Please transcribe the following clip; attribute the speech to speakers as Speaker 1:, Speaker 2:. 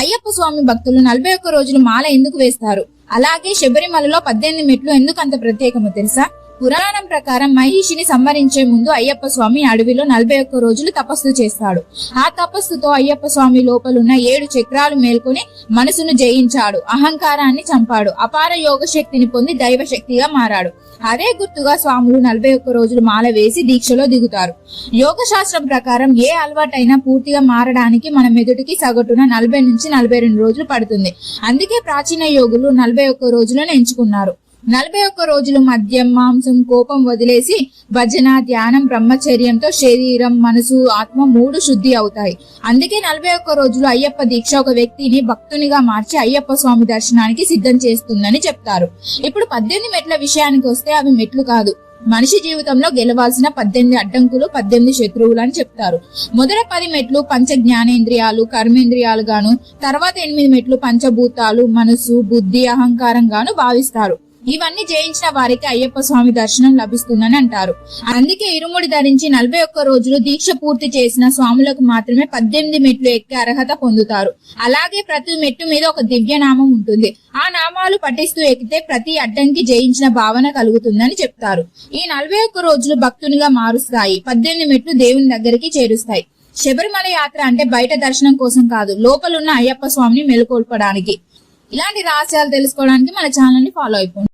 Speaker 1: అయ్యప్ప స్వామి భక్తులు 41 రోజులు మాల ఎందుకు వేస్తారు? అలాగే శబరిమలలో 18 మెట్లు ఎందుకు అంత ప్రత్యేకమో తెలుసా? పురాణం ప్రకారం మహిషిని సంహరించే ముందు అయ్యప్ప స్వామి అడవిలో 41 రోజులు తపస్సు చేస్తాడు. ఆ తపస్సుతో అయ్యప్ప స్వామి లోపలున్న 7 చక్రాలు మేల్కొని మనసును జయించాడు, అహంకారాన్ని చంపాడు, అపార యోగ శక్తిని పొంది దైవ శక్తిగా మారాడు. అదే గుర్తుగా స్వాములు 41 రోజులు మాల వేసి దీక్షలో దిగుతారు. యోగ శాస్త్రం ప్రకారం ఏ అలవాటైనా పూర్తిగా మారడానికి మన మెదడుకి సగటున 40 నుంచి 42 రోజులు పడుతుంది. అందుకే ప్రాచీన యోగులు 41 రోజులను ఎంచుకున్నారు. 41 రోజులు మద్యం, మాంసం, కోపం వదిలేసి భజన, ధ్యానం, బ్రహ్మచర్యంతో శరీరం, మనసు, ఆత్మ 3 శుద్ధి అవుతాయి. అందుకే 41 రోజులు అయ్యప్ప దీక్ష ఒక వ్యక్తిని భక్తునిగా మార్చి అయ్యప్ప స్వామి దర్శనానికి సిద్ధం చేస్తుందని చెప్తారు. ఇప్పుడు 18 మెట్ల విషయానికి వస్తే అవి మెట్లు కాదు, మనిషి జీవితంలో గెలవాల్సిన 18 అడ్డంకులు, 18 శత్రువులు అని చెప్తారు. మొదటి 10 మెట్లు పంచ జ్ఞానేంద్రియాలు, కర్మేంద్రియాలు గాను, తర్వాత 8 మెట్లు పంచభూతాలు, మనసు, బుద్ధి, అహంకారం గాను భావిస్తారు. ఇవన్నీ జయించిన వారికి అయ్యప్ప స్వామి దర్శనం లభిస్తుందని అంటారు. అందుకే ఇరుముడి ధరించి 41 రోజులు దీక్ష పూర్తి చేసిన స్వాములకు మాత్రమే 18 మెట్లు ఎక్కే అర్హత పొందుతారు. అలాగే ప్రతి మెట్టు మీద ఒక దివ్య నామం ఉంటుంది. ఆ నామాలు పఠిస్తూ ఎక్కితే ప్రతి అడ్డంకి జయించిన భావన కలుగుతుందని చెప్తారు. ఈ 41 రోజులు భక్తునిగా మారుస్తాయి. 18 మెట్లు దేవుని దగ్గరికి చేరుస్తాయి. శబరిమల యాత్ర అంటే బయట దర్శనం కోసం కాదు, లోపలున్న అయ్యప్ప స్వామిని మెలుకొల్పడానికి. ఇలాంటి రహస్యాలు తెలుసుకోవడానికి మన ఛానల్ ని ఫాలో అయిపోండి.